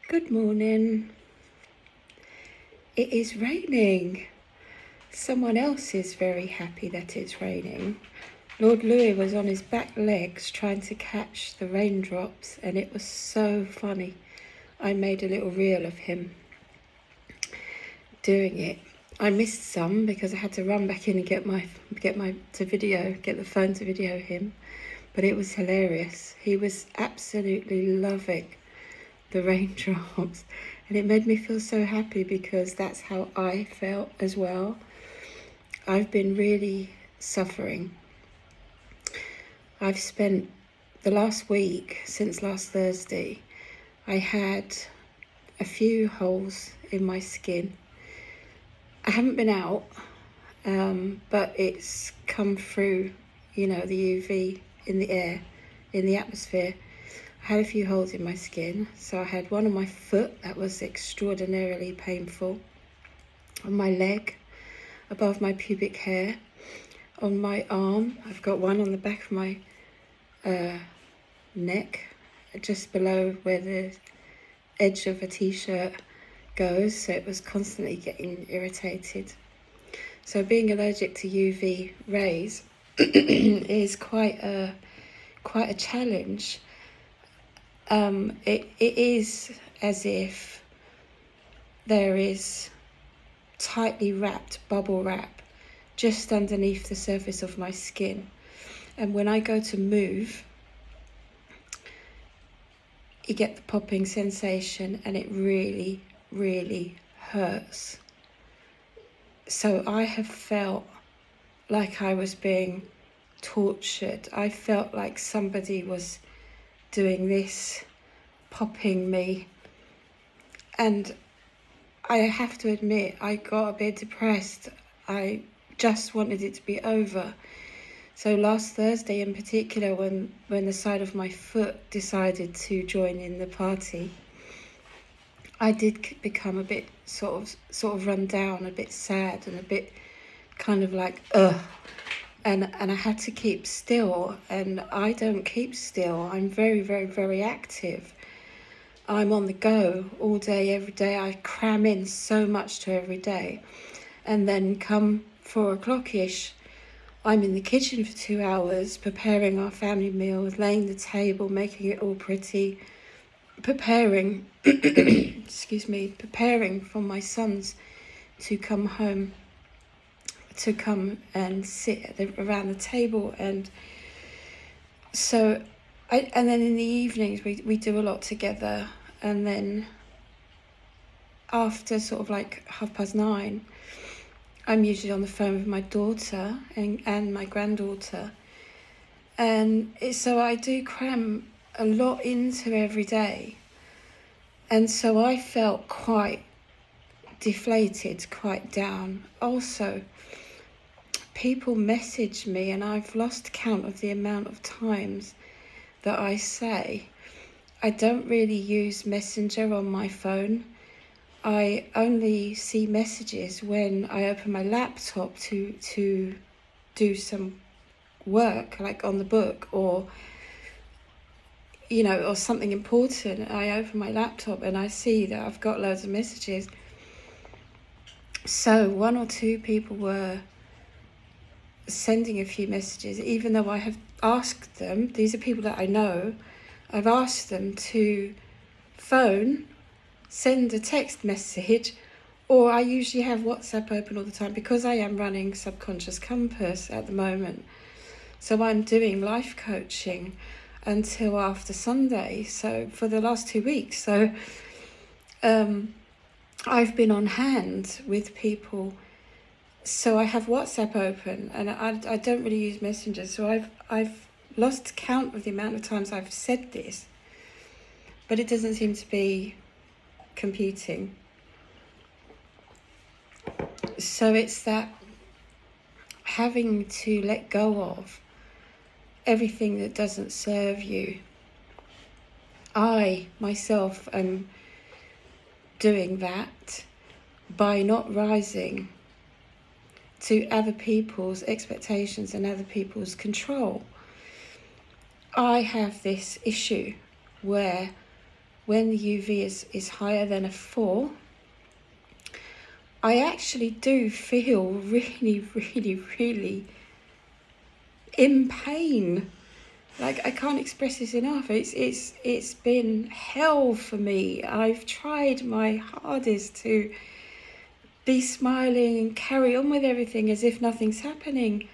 Good morning. It is raining. Someone else is very happy that it's raining. Lord Louis was on his back legs trying to catch the raindrops, and it was so funny. I made a little reel of him doing it. I missed some because I had to run back in and get the phone to video him. But it was hilarious. He was absolutely loving the raindrops, and it made me feel so happy because that's how I felt as well. I've been really suffering. I've spent the last week, since last Thursday, I had a few holes in my skin. I haven't been out, but it's come through, the UV in the air, in the atmosphere. I had a few holes in my skin. So I had one on my foot that was extraordinarily painful, on my leg, above my pubic hair, on my arm. I've got one on the back of my neck, just below where the edge of a t-shirt goes, so it was constantly getting irritated. So being allergic to UV rays is quite a challenge. It is as if there is tightly wrapped bubble wrap just underneath the surface of my skin, and when I go to move, you get the popping sensation, and it really, really hurts. So I have felt like I was being tortured. I felt like somebody was doing this, popping me, and I have to admit I got a bit depressed. I just wanted it to be over. So last Thursday in particular, when the side of my foot decided to join in the party, I did become a bit sort of run down, a bit sad, and a bit kind of like ugh. And I had to keep still, and I don't keep still. I'm very, very, very active. I'm on the go all day, every day. I cram in so much to every day. And then come 4 o'clock-ish, I'm in the kitchen for 2 hours, preparing our family meals, laying the table, making it all pretty, preparing, preparing for my sons to come home, to come and sit around the table. And so and then in the evenings we do a lot together, and then after sort of like 9:30, I'm usually on the phone with my daughter and my granddaughter, and so I do cram a lot into every day, and so I felt quite deflated, quite down. Also, people message me, and I've lost count of the amount of times that I say I don't really use Messenger on my phone. I only see messages when I open my laptop to do some work, like on the book, or or something important. I open my laptop and I see that I've got loads of messages. So 1 or 2 people were sending a few messages, even though I have asked them. These are people that I know. I've asked them to phone, send a text message, or I usually have WhatsApp open all the time because I am running Subconscious Compass at the moment. So I'm doing life coaching until after Sunday, so for the last 2 weeks. So I've been on hand with people. So I have WhatsApp open, and I don't really use Messenger. So I've lost count of the amount of times I've said this, but it doesn't seem to be computing. So it's that having to let go of everything that doesn't serve you. I myself am doing that by not rising to other people's expectations and other people's control. I have this issue where when the UV is higher than a 4, I actually do feel really, really, really in pain. Like, I can't express this enough. It's been hell for me. I've tried my hardest to be smiling and carry on with everything as if nothing's happening.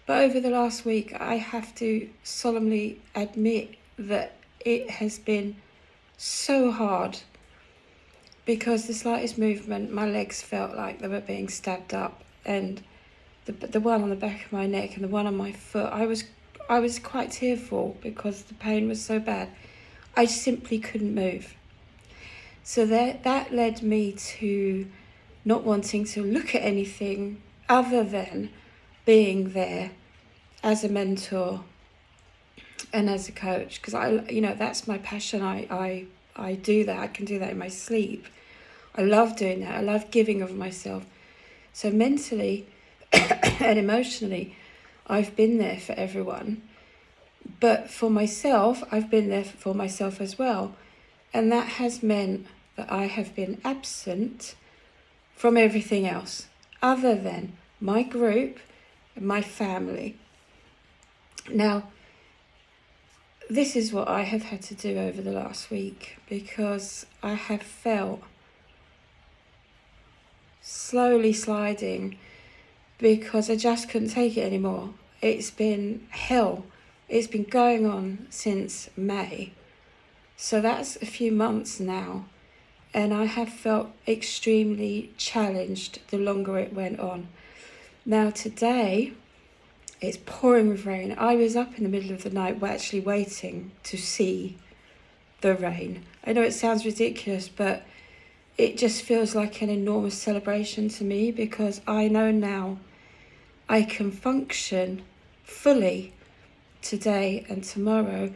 But over the last week, I have to solemnly admit that it has been so hard, because the slightest movement, my legs felt like they were being stabbed up, and the one on the back of my neck and the one on my foot, I was quite tearful because the pain was so bad. I simply couldn't move. So that led me to not wanting to look at anything other than being there as a mentor and as a coach, because that's my passion. I do that. I can do that in my sleep. I love doing that. I love giving of myself. So mentally and emotionally, I've been there for everyone. But for myself, I've been there for myself as well. And that has meant that I have been absent from everything else other than my group and my family. Now, this is what I have had to do over the last week, because I have felt slowly sliding because I just couldn't take it anymore. It's been hell. It's been going on since May. So that's a few months now. And I have felt extremely challenged the longer it went on. Now today, it's pouring with rain. I was up in the middle of the night actually waiting to see the rain. I know it sounds ridiculous, but it just feels like an enormous celebration to me, because I know now I can function fully today and tomorrow.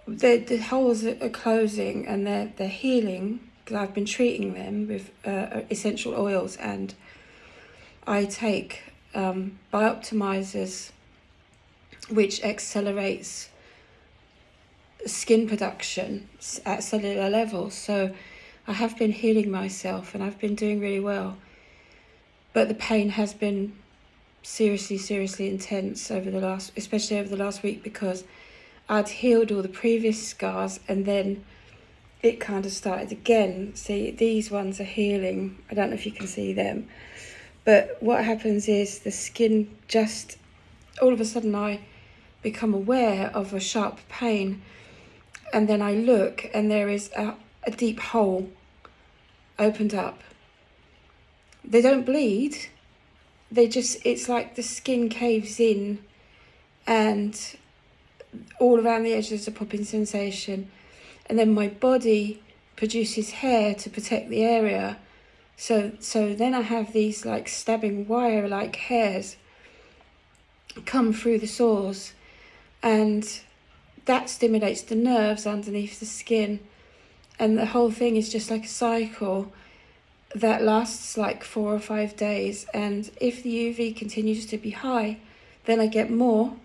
The holes are closing and they're healing, because I've been treating them with essential oils, and I take bioptimizers, which accelerates skin production at cellular level. So I have been healing myself and I've been doing really well. But the pain has been seriously intense especially over the last week, because I'd healed all the previous scars and then it kind of started again. See, these ones are healing. I don't know if you can see them. But what happens is the skin just, all of a sudden I become aware of a sharp pain, and then I look and there is a deep hole opened up. They don't bleed. It's like the skin caves in, and all around the edge there's a popping sensation. And then my body produces hair to protect the area. So then I have these like stabbing wire like hairs come through the sores, and that stimulates the nerves underneath the skin. And the whole thing is just like a cycle that lasts like 4 or 5 days. And if the UV continues to be high, then I get more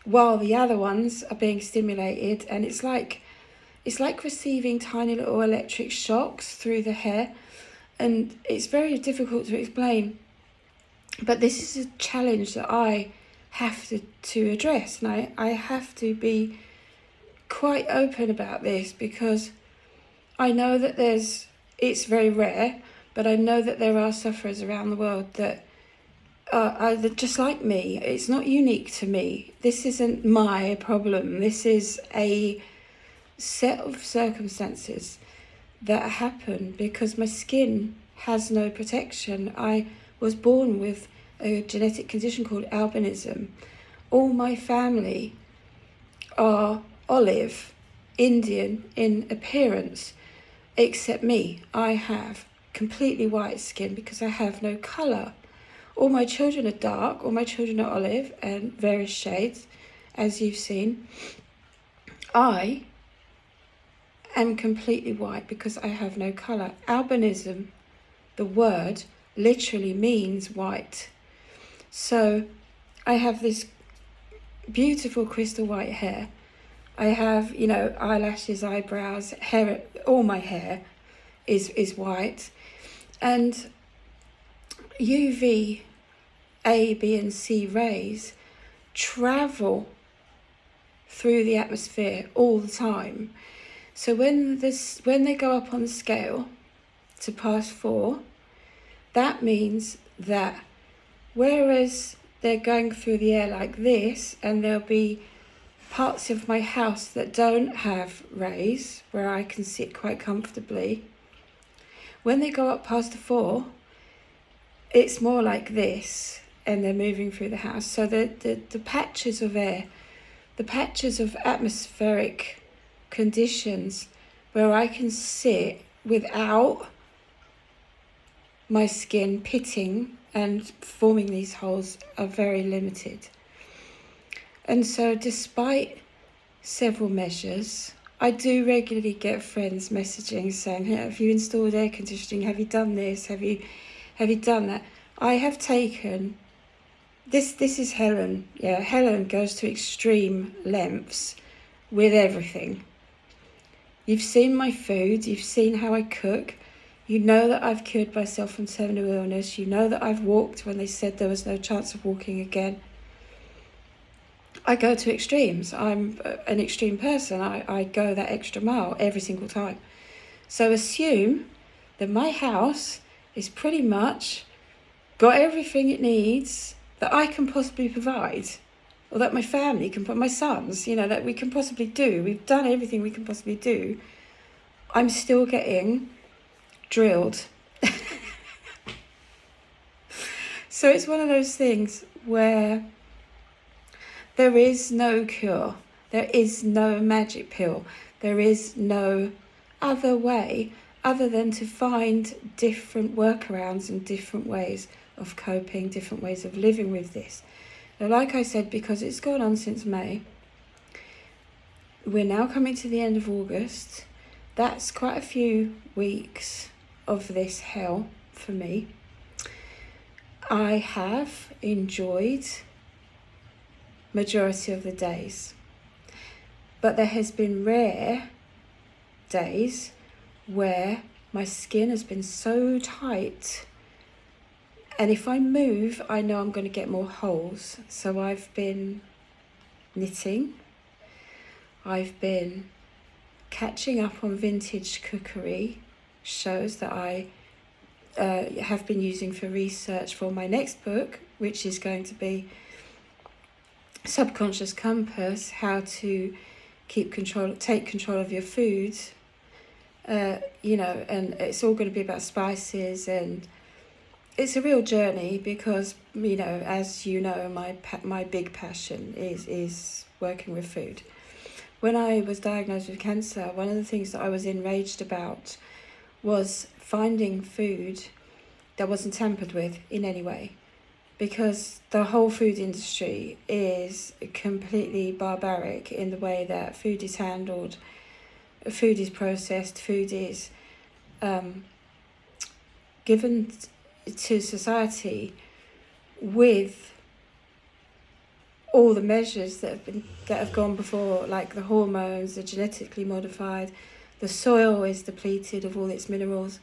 while the other ones are being stimulated. And it's like receiving tiny little electric shocks through the hair. And it's very difficult to explain. But this is a challenge that I have to address. And I have to be quite open about this, because I know that it's very rare, but I know that there are sufferers around the world that are just like me. It's not unique to me. This isn't my problem. This is a set of circumstances that happen because my skin has no protection. I was born with a genetic condition called albinism. All my family are olive, Indian in appearance, except me. I have completely white skin because I have no colour. All my children are dark, all my children are olive and various shades, as you've seen. I am completely white because I have no colour. Albinism, the word, literally means white. So I have this beautiful crystal white hair. I have, you know, eyelashes, eyebrows, hair, all my hair is white. And UV A, B and C rays travel through the atmosphere all the time. So when they go up on the scale to past 4, that means that whereas they're going through the air like this, and there'll be parts of my house that don't have rays where I can sit quite comfortably, when they go up past the 4, it's more like this, and they're moving through the house. So the patches of air, the patches of atmospheric conditions where I can sit without my skin pitting and forming these holes are very limited. And so despite several measures, I do regularly get friends messaging saying, hey, have you installed air conditioning? Have you done this? Have you done that? I have taken, this is Helen. Yeah, Helen goes to extreme lengths with everything. You've seen my food, you've seen how I cook. You know that I've cured myself from terminal illness. You know that I've walked when they said there was no chance of walking again. I go to extremes. I'm an extreme person. I go that extra mile every single time. So assume that my house is pretty much got everything it needs that I can possibly provide, or that my family can put, my sons, you know, that we can possibly do. We've done everything we can possibly do. I'm still getting drilled. So it's one of those things where there is no cure, there is no magic pill, there is no other way other than to find different workarounds and different ways of coping, different ways of living with this. Now, like I said, because it's gone on since May, we're now coming to the end of August. That's quite a few weeks of this hell for me. I have enjoyed majority of the days, but there has been rare days where my skin has been so tight, and if I move I know I'm going to get more holes. So I've been knitting, I've been catching up on vintage cookery shows that I have been using for research for my next book, which is going to be Subconscious Compass, how to take control of your food, you know, and it's all going to be about spices, and it's a real journey because, you know, as you know, my big passion is working with food. When I was diagnosed with cancer, one of the things that I was enraged about was finding food that wasn't tampered with in any way, because the whole food industry is completely barbaric in the way that food is handled, food is processed, food is given to society with all the measures that have gone before, like the hormones, the genetically modified, the soil is depleted of all its minerals.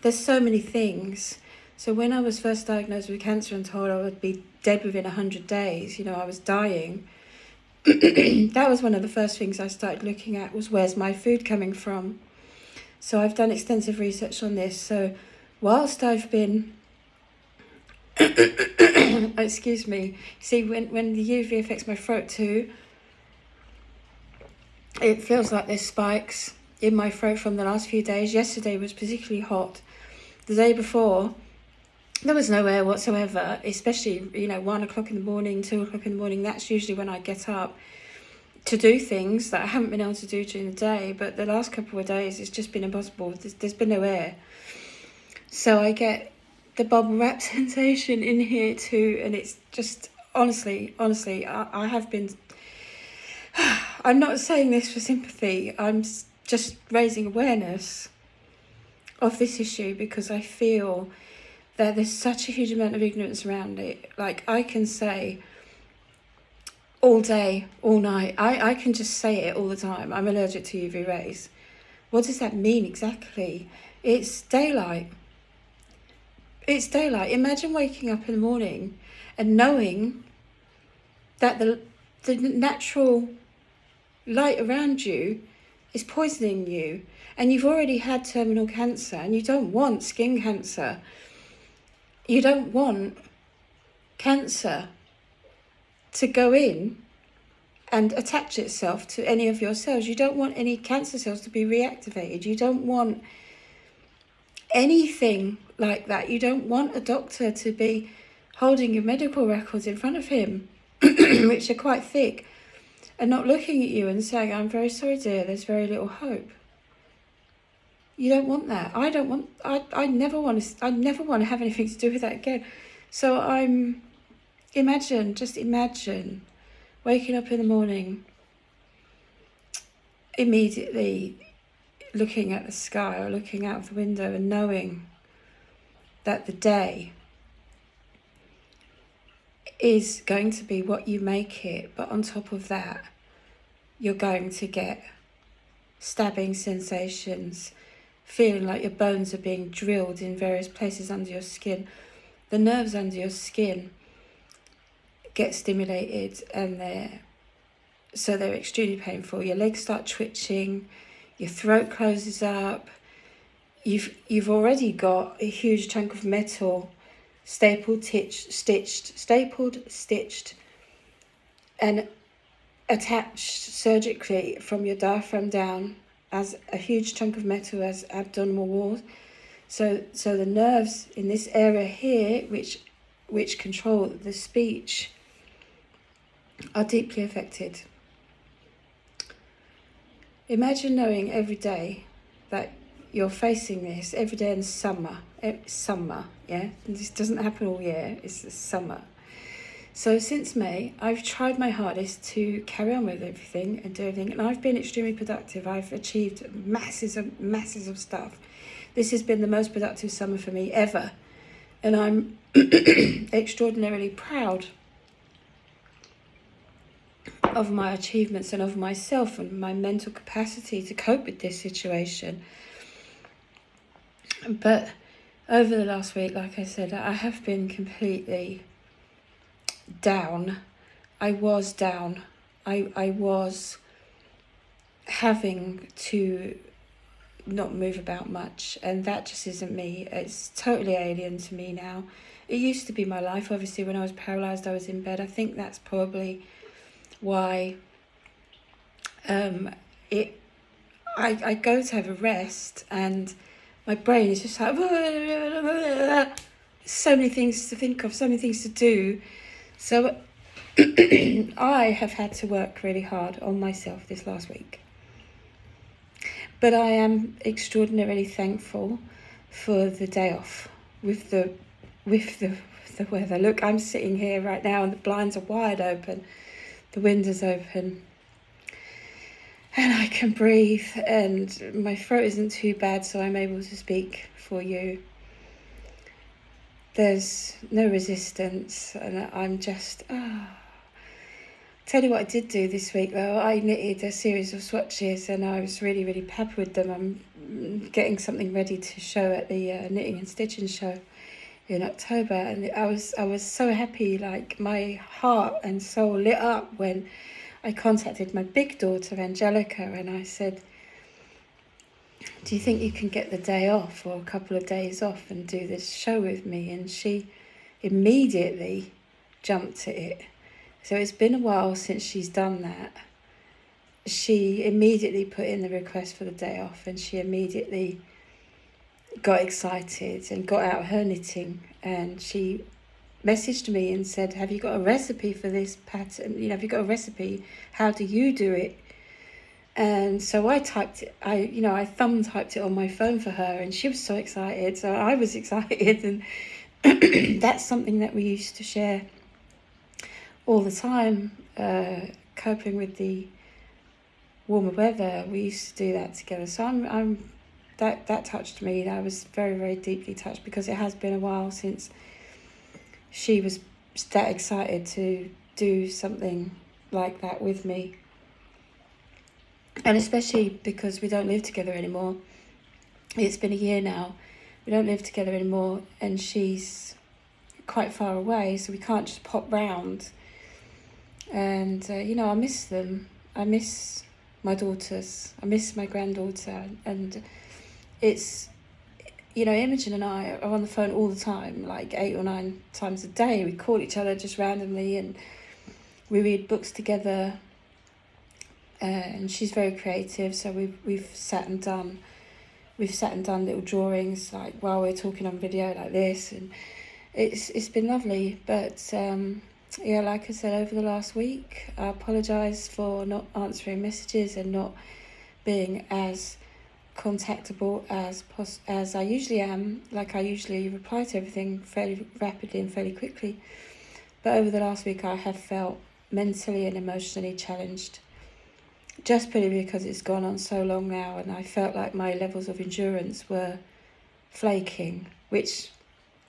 There's so many things. So when I was first diagnosed with cancer and told I would be dead within 100 days, you know, I was dying, that was one of the first things I started looking at, was where's my food coming from? So I've done extensive research on this. So whilst I've been excuse me, see, when the UV affects my throat too, it feels like there's spikes in my throat from the last few days. Yesterday was particularly hot. The day before, there was no air whatsoever, especially, you know, 1 o'clock in the morning, 2 o'clock in the morning. That's usually when I get up to do things that I haven't been able to do during the day. But the last couple of days, it's just been impossible. There's been no air. So I get the bubble wrap sensation in here too, and it's just, honestly, I have been, I'm not saying this for sympathy, I'm just raising awareness of this issue, because I feel that there's such a huge amount of ignorance around it. Like, I can say all day, all night. I can just say it all the time. I'm allergic to UV rays. What does that mean exactly? It's daylight. It's daylight. Imagine waking up in the morning and knowing that the natural light around you is poisoning you, and you've already had terminal cancer, and you don't want skin cancer. You don't want cancer to go in and attach itself to any of your cells. You don't want any cancer cells to be reactivated. You don't want anything like that. You don't want a doctor to be holding your medical records in front of him, which are quite thick, and not looking at you and saying, "I'm very sorry, dear, there's very little hope." You don't want that. I don't want, I never want to have anything to do with that again. So just imagine waking up in the morning, immediately looking at the sky or looking out of the window and knowing that the day is going to be what you make it, but on top of that, you're going to get stabbing sensations, feeling like your bones are being drilled in various places under your skin. The nerves under your skin get stimulated, and they're extremely painful. Your legs start twitching, your throat closes up. You've already got a huge chunk of metal stapled, stitched, and attached surgically from your diaphragm down as a huge chunk of metal as abdominal walls. So the nerves in this area here, which control the speech, are deeply affected. Imagine knowing every day that you're facing this every day in summer. Summer, yeah? This doesn't happen all year, it's the summer. So since May, I've tried my hardest to carry on with everything and do everything, and I've been extremely productive. I've achieved masses of stuff. This has been the most productive summer for me ever, and I'm extraordinarily proud of my achievements and of myself and my mental capacity to cope with this situation. But over the last week, like I said, I have been completely down. I was down. I was having to not move about much, and that just isn't me. It's totally alien to me now. It used to be my life. Obviously, when I was paralysed, I was in bed. I think that's probably why I go to have a rest, and my brain is just like so many things to think of, so many things to do. So I have had to work really hard on myself this last week. But I am extraordinarily thankful for the day off with the weather. Look, I'm sitting here right now and the blinds are wide open, the window's open, and I can breathe, and my throat isn't too bad, so I'm able to speak for you. There's no resistance, and I'm just... Tell you what I did do this week, though. I knitted a series of swatches, and I was really, really happy with them. I'm getting something ready to show at the Knitting and Stitching show in October, and I was so happy. Like, my heart and soul lit up when I contacted my big daughter Angelica, and I said, "Do you think you can get the day off or a couple of days off and do this show with me?" And she immediately jumped at it. So it's been a while since she's done that. She immediately put in the request for the day off, and she immediately got excited and got out her knitting, and she messaged me and said, "Have you got a recipe for this pattern? Have you got a recipe? How do you do it?" And so I typed it, I thumb typed it on my phone for her, and she was so excited. So I was excited, and that's something that we used to share all the time, coping with the warmer weather. We used to do that together. So that touched me. I was very, very deeply touched, because it has been a while since she was that excited to do something like that with me. And especially because we don't live together anymore. It's been a year now. We don't live together anymore, and she's quite far away, so we can't just pop round. And, I miss them. I miss my daughters. I miss my granddaughter. And it's, Imogen and I are on the phone all the time, like 8 or 9 times a day. We call each other just randomly, and we read books together. And she's very creative, so we've sat and done little drawings, like while we're talking on video like this, and it's been lovely. But like I said, over the last week, I apologise for not answering messages and not being as contactable as I usually am. Like, I usually reply to everything fairly rapidly and fairly quickly. But over the last week, I have felt mentally and emotionally challenged, just purely because it's gone on so long now, and I felt like my levels of endurance were flaking, which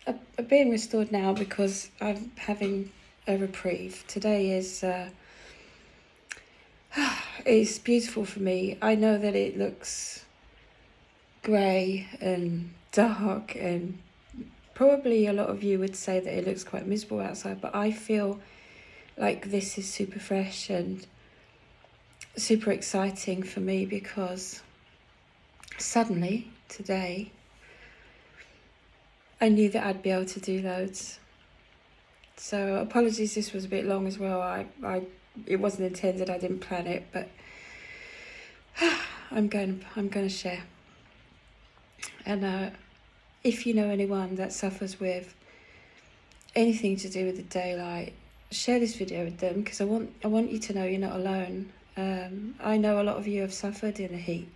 are being restored now because I'm having a reprieve. Today is it's beautiful for me. I know that it looks grey and dark, and probably a lot of you would say that it looks quite miserable outside, but I feel like this is super fresh and super exciting for me, because suddenly today I knew that I'd be able to do loads. So apologies, this was a bit long as well. It wasn't intended, I didn't plan it, but I'm going to share. And if you know anyone that suffers with anything to do with the daylight, share this video with them, because I want you to know you're not alone. I know a lot of you have suffered in the heat.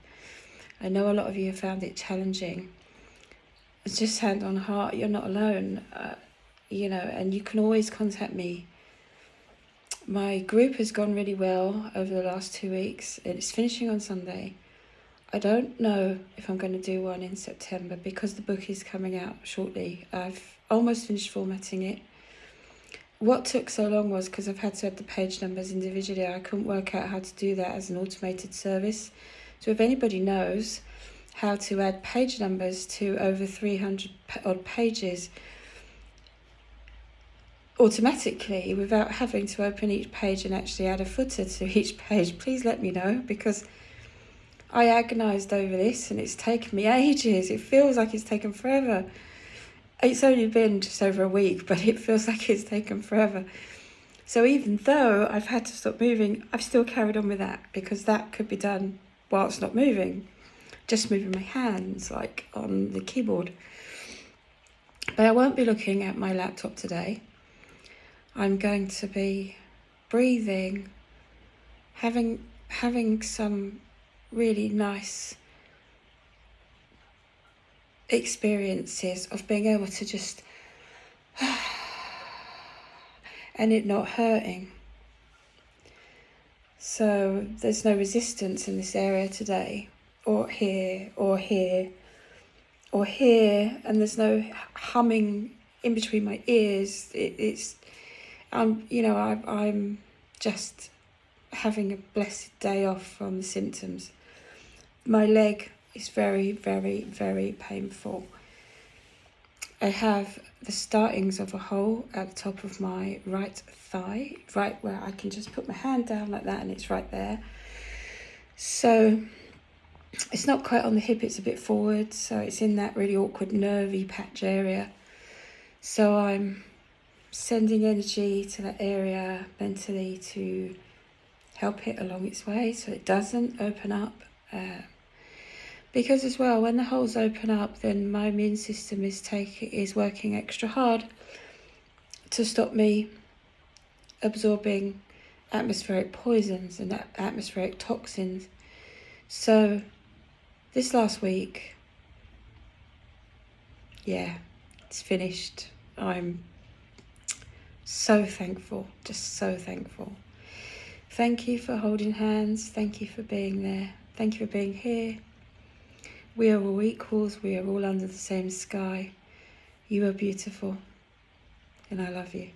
I know a lot of you have found it challenging. It's just hand on heart, you're not alone. And you can always contact me. My group has gone really well over the last 2 weeks. It's finishing on Sunday. I don't know if I'm going to do one in September, because the book is coming out shortly. I've almost finished formatting it. What took so long was because I've had to add the page numbers individually. I couldn't work out how to do that as an automated service. So if anybody knows how to add page numbers to over 300 odd pages automatically without having to open each page and actually add a footer to each page, please let me know, because I agonised over this and it's taken me ages. It feels like it's taken forever. It's only been just over a week, but it feels like it's taken forever. So even though I've had to stop moving, I've still carried on with that, because that could be done whilst not moving, just moving my hands like on the keyboard. But I won't be looking at my laptop today. I'm going to be breathing, having some really nice experiences of being able to just and it not hurting. So there's no resistance in this area today, or here, or here, or here, and there's no humming in between my ears. I'm just having a blessed day off from the symptoms. My leg is very, very, very painful. I have the startings of a hole at the top of my right thigh, right where I can just put my hand down like that and it's right there. So it's not quite on the hip, it's a bit forward, so it's in that really awkward nervy patch area. So I'm sending energy to that area mentally to help it along its way so it doesn't open up. Because as well, when the holes open up, then my immune system is working extra hard to stop me absorbing atmospheric poisons and atmospheric toxins. So this last week, it's finished. I'm so thankful, just so thankful. Thank you for holding hands. Thank you for being there. Thank you for being here. We are all equals. We are all under the same sky. You are beautiful, and I love you.